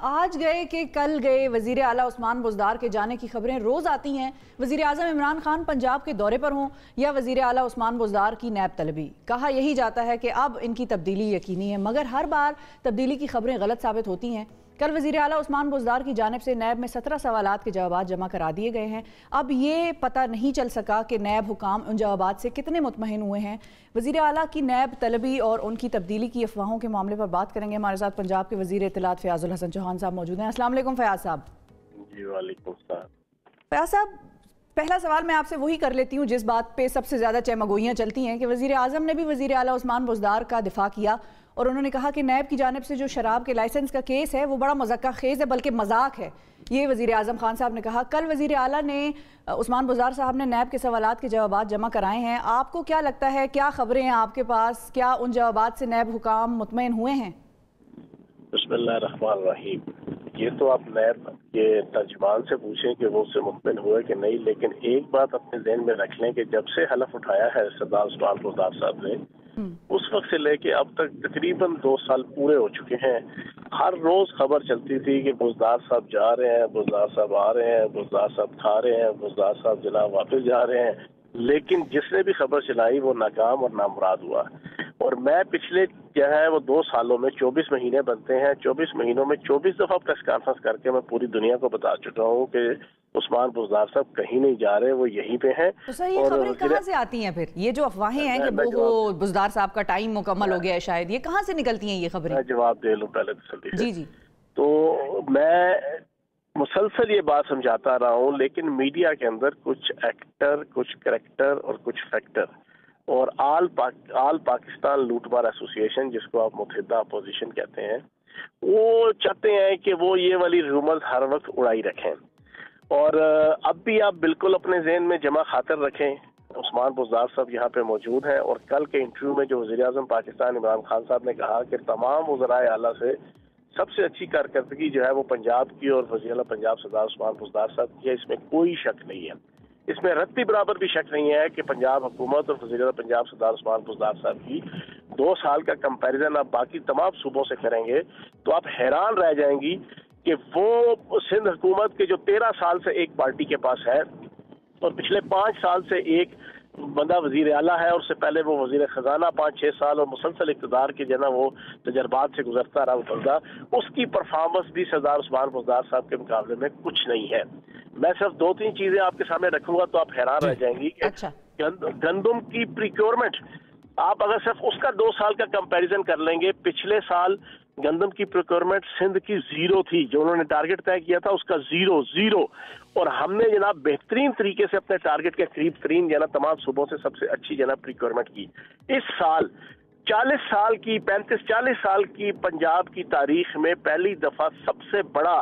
آج گئے کہ کل گئے وزیر اعلیٰ عثمان بزدار کے جانے کی خبریں روز آتی ہیں۔ وزیر اعظم عمران خان پنجاب کے دورے پر ہوں یا وزیر اعلیٰ عثمان بزدار کی نیب طلبی، کہا یہی جاتا ہے کہ اب ان کی تبدیلی یقینی ہے، مگر ہر بار تبدیلی کی خبریں غلط ثابت ہوتی ہیں۔ کل وزیر اعلیٰ عثمان بزدار کی جانب سے نیب میں 17 سوالات کے جوابات جمع کرا دیے گئے ہیں۔ اب یہ پتہ نہیں چل سکا کہ نیب حکام ان جوابات سے کتنے مطمئن ہوئے ہیں۔ وزیر اعلیٰ کی نیب طلبی اور ان کی تبدیلی کی افواہوں کے معاملے پر بات کریں گے۔ ہمارے ساتھ پنجاب کے وزیر اطلاعات فیاض الحسن چوہان صاحب موجود ہیں۔ السلام علیکم فیاض صاحب۔ جی وعلیکم السلام۔ فیاض صاحب، پہلا سوال میں آپ سے وہی کر لیتی ہوں جس بات پہ سب سے زیادہ چہمگوئیاں چلتی ہیں کہ وزیر اعظم نے بھی وزیر اعلیٰ عثمان بزدار کا دفاع کیا اور انہوں نے کہا کہ نیب کی جانب سے جو شراب کے لائسنس کا کیس ہے وہ بڑا مذاق خیز ہے، بلکہ مذاق ہے، یہ وزیر اعظم خان صاحب نے کہا۔ کل وزیر اعلیٰ نے عثمان بزدار صاحب نے نیب کے سوالات کے جوابات جمع کرائے ہیں۔ آپ کو کیا لگتا ہے، کیا خبریں ہیں آپ کے پاس، کیا ان جوابات سے نیب حکام مطمئن ہوئے ہیں؟ بسم اللہ الرحمن الرحیم۔ یہ تو آپ نیب کے ترجمان سے پوچھیں کہ وہ اس سے مطمئن ہوئے کہ نہیں، لیکن ایک بات اپنے ذہن میں رکھ لیں کہ جب سے حلف اٹھایا ہے سردار عثمان بزدار صاحب نے، اس وقت سے لے کے اب تک تقریباً 2 سال پورے ہو چکے ہیں۔ ہر روز خبر چلتی تھی کہ بزدار صاحب جا رہے ہیں، بزدار صاحب آ رہے ہیں، بزدار صاحب کھا رہے ہیں، بزدار صاحب جناب واپس جا رہے ہیں، لیکن جس نے بھی خبر چلائی وہ ناکام اور نامراد ہوا۔ اور میں پچھلے کیا ہے وہ 2 سالوں میں 24 مہینے بنتے ہیں، 24 مہینوں میں 24 دفعہ پریس کانفرنس کر کے میں پوری دنیا کو بتا چکا ہوں کہ عثمان بزدار صاحب کہیں نہیں جا رہے، وہ یہیں پہ ہیں۔ تو صحیح خبریں کہاں سے آتی ہیں پھر؟ یہ جو افواہیں ہیں کہ وہ بزدار صاحب کا ٹائم مکمل ہو گیا ہے شاید، یہ کہاں سے نکلتی ہیں یہ خبریں؟ میں جواب دے لوں پہلے تسلی سے۔ جی۔ تو میں مسلسل یہ بات سمجھاتا رہا ہوں، لیکن میڈیا کے اندر کچھ ایکٹر، کچھ کریکٹر اور کچھ فیکٹر، اور آل پاکستان لوٹ مار ایسوسی ایشن جس کو آپ متحدہ اپوزیشن کہتے ہیں، وہ چاہتے ہیں کہ وہ یہ والی رومرز ہر وقت اڑائی رکھیں۔ اور اب بھی آپ بالکل اپنے ذہن میں جمع خاطر رکھیں، عثمان بزدار صاحب یہاں پہ موجود ہیں، اور کل کے انٹرویو میں جو وزیر اعظم پاکستان عمران خان صاحب نے کہا کہ تمام وزرائے اعلیٰ سے سب سے اچھی کارکردگی جو ہے وہ پنجاب کی اور وزیر اعلیٰ پنجاب سردار عثمان بزدار صاحب کی ہے، اس میں کوئی شک نہیں ہے۔ اس میں رتی برابر بھی شک نہیں ہے کہ پنجاب حکومت اور وزیر اعلیٰ پنجاب سردار عثمان بزدار صاحب کی 2 سال کا کمپیریزن آپ باقی تمام صوبوں سے کریں گے تو آپ حیران رہ جائیں گی کہ وہ سندھ حکومت کے جو 13 سال سے ایک پارٹی کے پاس ہے اور پچھلے 5 سال سے ایک بندہ وزیر اعلیٰ ہے، اور اس سے پہلے وہ وزیر خزانہ 5-6 سال اور مسلسل اقتدار کے جو نا وہ تجربات سے گزرتا رہا وہ بندہ، اس کی پرفارمنس بھی سردار عثمان بزدار صاحب کے مقابلے میں کچھ نہیں ہے۔ میں صرف 2-3 چیزیں آپ کے سامنے رکھوں گا تو آپ حیران رہ جائیں گی کہ گندم کی پریکیورمنٹ، آپ اگر صرف اس کا 2 سال کا کمپیریزن کر لیں گے، پچھلے سال گندم کی پریکیورمنٹ سندھ کی 0 تھی، جو انہوں نے ٹارگٹ طے کیا تھا اس کا 0 اور ہم نے جناب بہترین طریقے سے اپنے ٹارگٹ کے قریب ترین جناب تمام صوبوں سے سب سے اچھی جناب پریکیورمنٹ کی۔ اس سال 35-40 سال کی پنجاب کی تاریخ میں پہلی دفعہ سب سے بڑا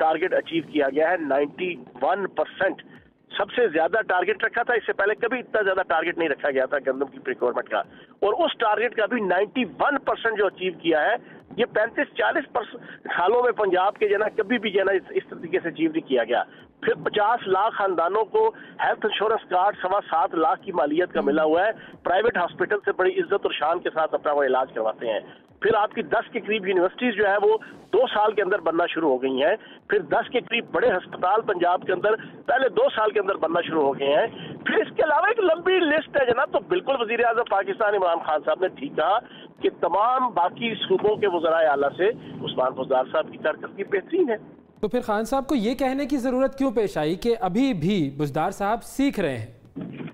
ٹارگٹ اچیو کیا گیا ہے، 91%۔ سب سے زیادہ ٹارگٹ رکھا تھا، اس سے پہلے کبھی اتنا زیادہ ٹارگٹ نہیں رکھا گیا تھا گندم کی پریکیورمنٹ کا، اور اس ٹارگٹ کا بھی 91% جو اچیو کیا ہے، یہ 35-40 سالوں میں پنجاب کے جنا کبھی بھی جنا اس طریقے سے اچیو نہیں کیا گیا۔ پھر 50 لاکھ خاندانوں کو ہیلتھ انشورنس کارڈ 7.25 لاکھ کی مالیت کا ملا ہوا ہے، پرائیویٹ ہاسپٹل سے بڑی عزت اور شان کے ساتھ اپنا وہ علاج کرواتے ہیں۔ پھر آپ کی 10 کے قریب یونیورسٹیز جو ہے وہ 2 سال کے اندر بننا شروع ہو گئی ہیں، پھر 10 کے قریب بڑے ہسپتال پنجاب کے اندر پہلے 2 سال کے اندر بننا شروع ہو گئے ہیں۔ پھر اس کے علاوہ ایک لمبی لسٹ ہے جناب۔ تو بالکل وزیر اعظم پاکستان عمران خان صاحب نے ٹھیک کہا کہ تمام باقی صوبوں کے وزرائے اعلیٰ سے عثمان بزدار صاحب کی کارکردگی بہترین ہے۔ تو پھر خان صاحب کو یہ کہنے کی ضرورت کیوں پیش آئی کہ ابھی بھی بزدار صاحب سیکھ رہے ہیں؟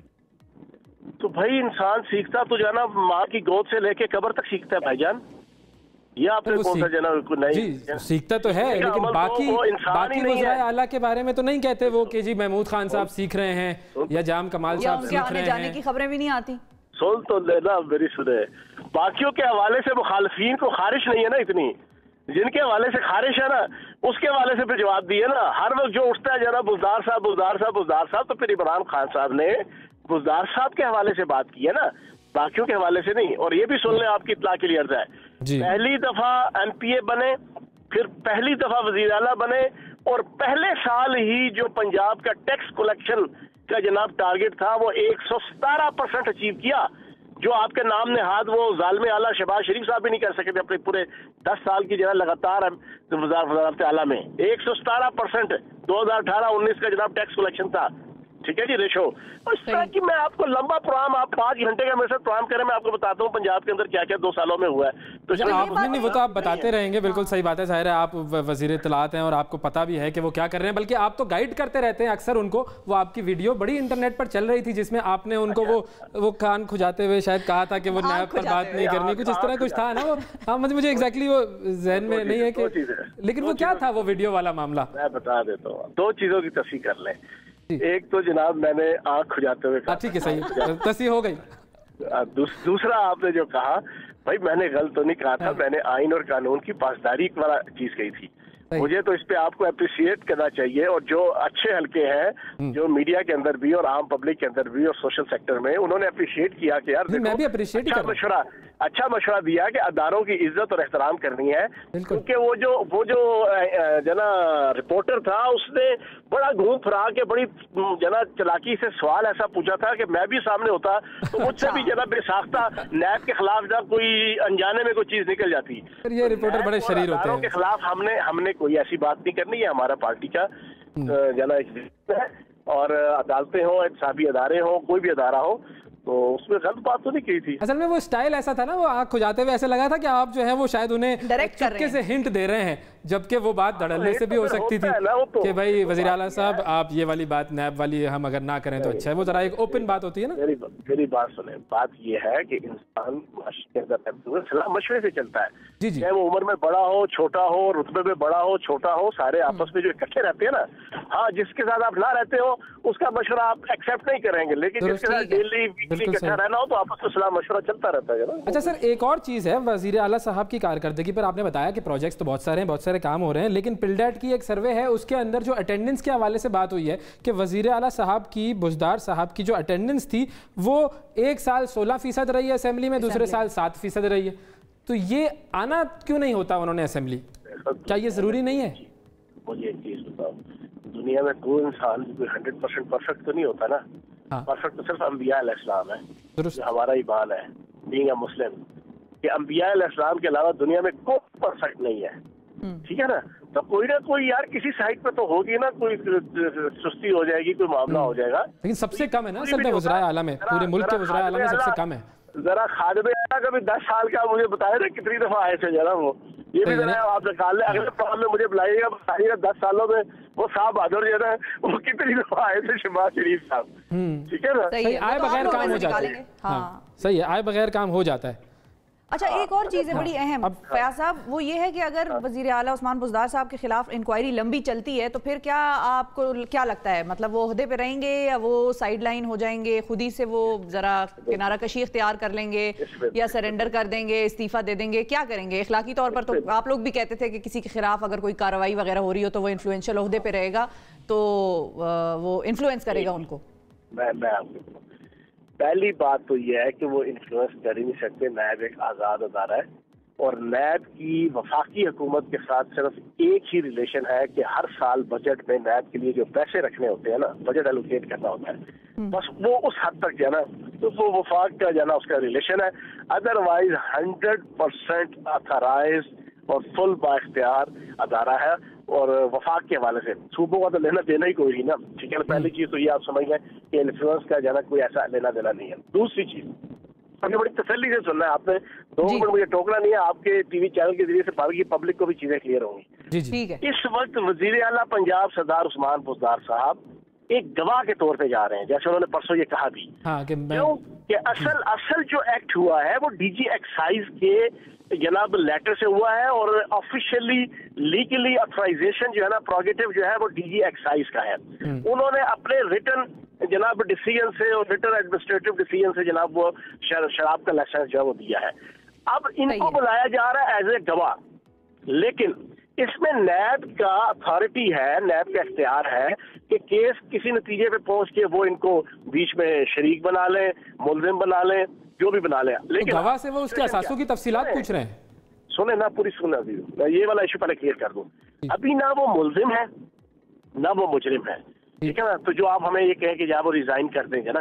تو بھائی انسان سیکھتا تو جناب ماں کی گود سے لے کے قبر تک سیکھتا ہے بھائی جان، یہ آپ نے کون سا جناب نہیں سیکھتا تو ہے، لیکن باقی وزرائے اعلیٰ کے بارے میں تو نہیں کہتے وہ کہ جی محمود خان صاحب سیکھ رہے ہیں یا جام کمال صاحب سیکھ رہے ہیں، جانے کی خبریں بھی نہیں آتی۔ سن تو لینا میری سنے، باقیوں کے حوالے سے مخالفین کو خارش نہیں ہے نا اتنی، جن کے حوالے سے خارش ہے نا اس کے حوالے سے پھر جواب دیے نا۔ ہر وقت جو اٹھتا ہے جناب بزدار صاحب، تو پھر عمران خان صاحب نے بزدار صاحب کے حوالے سے بات کی ہے نا، باقیوں کے حوالے سے نہیں۔ اور یہ بھی سن لیں، آپ کی اطلاع کے لیے عرض ہے، پہلی دفعہ ایم پی اے بنے، پھر پہلی دفعہ وزیر اعلیٰ بنے، اور پہلے سال ہی جو پنجاب کا ٹیکس کلیکشن کا جناب ٹارگٹ تھا وہ 117% اچیو کیا۔ جو آپ کے نام نہاد وہ ظالم اعلیٰ شہباز شریف صاحب بھی نہیں کر سکے تھے اپنے پورے 10 سال کی جو ہے لگاتار وزارت اعلیٰ میں 117% 2018-19 کا جناب ٹیکس کلیکشن تھا، ٹھیک ہے جی، ریشو. اس طرح کی میں آپ کو لمبا پروگرام، آپ 5 گھنٹے کا میرے ساتھ پروگرام کریں، میں آپ کو بتاتا ہوں پنجاب کے اندر کیا کیا 2 سالوں میں ہوا ہے. تو آپ نہیں، وہ تو آپ بتاتے رہیں گے، بالکل صحیح بات ہے، ظاہر ہے آپ وزیر اطلاعات ہیں اور آپ کو پتا بھی ہے کہ وہ کیا کر رہے ہیں، بلکہ آپ تو گائیڈ کرتے رہتے ہیں اکثر ان کو. وہ آپ کی ویڈیو بڑی انٹرنیٹ پر چل رہی تھی جس میں آپ نے ان کو وہ کان کھجاتے ہوئے شاید کہا تھا کہ وہ نیب پر بات نہیں کرنی، کچھ اس طرح کچھ تھا نا وہ. ہاں مجھے ایگزیکٹلی وہ ذہن میں نہیں ہے کہ، لیکن وہ کیا تھا وہ ویڈیو والا معاملہ؟ میں بتا دیتا ہوں، 2 چیزوں کی تصحیح کر لیں. ایک تو جناب میں نے آنکھ کھجاتے ہوئے کہا، ٹھیک ہے صحیح، تصحیح ہو گئی. دوسرا آپ نے جو کہا بھائی میں نے غلط تو نہیں کہا تھا، میں نے آئین اور قانون کی پاسداری والا چیز کہی تھی. مجھے تو اس پہ آپ کو اپریشیٹ کرنا چاہیے، اور جو اچھے حلقے ہیں جو میڈیا کے اندر بھی اور عام پبلک کے اندر بھی اور سوشل سیکٹر میں، انہوں نے اپریشیٹ کیا کہ یار میں بھی اپریشیٹ اچھا مشورہ دیا کہ اداروں کی عزت اور احترام کرنی ہے. کیونکہ وہ جو جنا رپورٹر تھا اس نے بڑا گھوم پھرا کے بڑی جنا چلاکی سے سوال ایسا پوچھا تھا کہ میں بھی سامنے ہوتا تو مجھ سے بھی جنا بے ساختہ نیب کے خلاف جب کوئی انجانے میں کوئی چیز نکل جاتی. یہ رپورٹر بڑے شریر ہوتے ہیں. کے خلاف ہم نے کوئی ایسی بات نہیں کرنی ہے، ہمارا پارٹی کا جنا ایک ہے، اور عدالتیں ہوں، احتسابی ادارے ہوں، کوئی بھی ادارہ ہو، تو اس میں غلط بات تو نہیں کی تھی. اصل میں وہ سٹائل ایسا تھا نا، وہ آنکھ کھجاتے ہوئے ایسے لگا تھا کہ آپ جو ہے وہ شاید انہیں چپکے سے ہنٹ دے رہے ہیں، جبکہ وہ بات دھڑلنے سے بھی ہو سکتی تھی کہ بھائی وزیر اعلیٰ صاحب آپ یہ والی بات نیب والی ہم اگر نہ کریں تو اچھا ہے. وہ ذرا ایک اوپن بات ہوتی ہے نا. میری بات سنیں، بات یہ ہے کہ انسان صلاح مشورے سے چلتا ہے. چاہے وہ عمر میں بڑا ہو چھوٹا ہو، رتبے میں بڑا ہو چھوٹا ہو، سارے آپس میں جو اکٹھے رہتے ہیں نا، ہاں جس کے ساتھ آپ نہ رہتے ہو اس کا مشورہ آپ ایکسیپٹ نہیں کریں گے، لیکن جس کے ساتھ ڈیلی ویکلی اکٹھا رہنا ہو تو آپس میں صلاح مشورہ چلتا رہتا ہے. اچھا سر، ایک اور چیز ہے، وزیر اعلیٰ صاحب کی کارکردگی پر آپ نے بتایا کہ پروجیکٹس تو بہت سارے ہیں، بہت سارے کام ہو رہے ہیں، لیکن پلڈیٹ کی ایک سروے ہے اس کے اندر جو اٹینڈنس کے حوالے سے بات ہوئی ہے کہ وزیر اعلیٰ صاحب کی، بزدار صاحب کی جو اٹینڈنس تھی وہ ایک سال 16% رہی ہے اسمبلی میں، دوسرے سال 7% رہی ہے. تو یہ آنا کیوں نہیں ہوتا انہوں نے اسمبلی؟ کیا یہ ضروری نہیں ہے؟ مجھے ایک چیز بتاؤ، دنیا میں کوئی انسان کوئی 100% پرفیکٹ تو نہیں ہوتا نا. پرفیکٹ تو صرف انبیاء علیہ السلام ہے، ہمارا ایمان ہے بینگ اے مسلم کہ انبیاء علیہ السلام کے علاوہ دنیا میں کوئی پرفیکٹ نہیں ہے. ٹھیک ہے نا، تو کوئی نہ کوئی یار کسی سائٹ پہ تو ہوگی نا، کوئی سستی ہو جائے گی، کوئی معاملہ ہو جائے گا. لیکن سب سے کم ہے نا اصل میں وزرائے اعلیٰ میں، پورے ملک کے وزرائے اعلیٰ میں سب سے کم ہے. ذرا خادم اعلیٰ کا بھی 10 سال کا مجھے بتایا نا کتنی دفعہ آئے تھے ذرا، یہ بھی ذرا آپ نکال لیں، اگلے پروگرام میں مجھے بلائیے گا، بتائیے گا 10 سالوں میں وہ صاحب بہادر جو ہے وہ کتنی دفعہ آئے تھے شہباز شریف صاحب. ٹھیک ہے نا، صحیح آئے بغیر کام ہو جاتا ہے. ہاں صحیح ہے، آئے بغیر کام ہو جاتا ہے. اچھا ایک اور چیز ہے بڑی اہم فیاض صاحب، وہ یہ ہے کہ اگر وزیر اعلیٰ عثمان بزدار صاحب کے خلاف انکوائری لمبی چلتی ہے تو پھر کیا آپ کو کیا لگتا ہے، مطلب وہ عہدے پہ رہیں گے یا وہ سائیڈ لائن ہو جائیں گے، خود ہی سے وہ ذرا کنارہ کشی اختیار کر لیں گے یا سرنڈر کر دیں گے، استعفیٰ دے دیں گے، کیا کریں گے؟ اخلاقی طور پر تو آپ لوگ بھی کہتے تھے کہ کسی کے خلاف اگر کوئی کارروائی وغیرہ ہو رہی ہو تو وہ انفلوئنشل عہدے پہ رہے گا تو وہ انفلوئنس کرے گا ان کو. پہلی بات تو یہ ہے کہ وہ انفلوئنس کر ہی نہیں سکتے. نیب ایک آزاد ادارہ ہے اور نیب کی وفاقی حکومت کے ساتھ صرف ایک ہی ریلیشن ہے کہ ہر سال بجٹ میں نیب کے لیے جو پیسے رکھنے ہوتے ہیں نا، بجٹ ایلوکیٹ کرنا ہوتا ہے، بس وہ اس حد تک جو ہے نا تو وہ وفاق کا جو ہے نا اس کا ریلیشن ہے. ادروائز 100% اتھرائز اور فل با اختیار ادارہ ہے، اور وفاق کے حوالے سے صوبوں کا تو لینا دینا ہی کوئی نہیں نا. ٹھیک ہے نا، پہلی چیز تو یہ آپ سمجھ گئے کہ انفلوئنس کا جو ہے نا کوئی ایسا لینا دینا نہیں ہے. دوسری چیز بڑی تسلی سے سننا ہے آپ نے، 2 منٹ مجھے ٹوکنا نہیں ہے، آپ کے ٹی وی چینل کے ذریعے سے باقی پبلک کو بھی چیزیں کلیئر ہوں گی. اس وقت وزیر اعلیٰ پنجاب سردار عثمان بزدار صاحب ایک گواہ کے طور پہ جا رہے ہیں، جیسے انہوں نے پرسوں یہ کہا بھی کہ اصل جو ایکٹ ہوا ہے وہ ڈی جی ایکسائز کے جناب لیٹر سے ہوا ہے، اور آفیشیلی لیگلی اتھرائزیشن جو ہے نا پروگیٹو جو ہے وہ ڈی جی ایکسائز کا ہے. انہوں نے اپنے ریٹن جناب ڈیسیجن سے اور ریٹن ایڈمنسٹریٹو ڈیسیجن سے جناب وہ شراب کا لائسنس جو ہے وہ دیا ہے. اب ان کو بلایا جا رہا ہے ایز اے گواہ، لیکن اس میں نیب کا اتھارٹی ہے، نیب کا اختیار ہے کہ کیس کسی نتیجے پہ پہنچ کے وہ ان کو بیچ میں شریک بنا لیں، ملزم بنا لیں، جو بھی بنا لیں. لیکن گواہ سے وہ اس کے اثاثوں کی تفصیلات پوچھ رہے ہیں. سنیں نا، پوری سننا بھی، میں یہ والا ایشو پہلے کلیئر کر دوں. ابھی نہ وہ ملزم ہے نہ وہ مجرم ہے، ٹھیک ہے نا. تو جو آپ ہمیں یہ کہیں کہ جب وہ ریزائن کر دیں گے نا،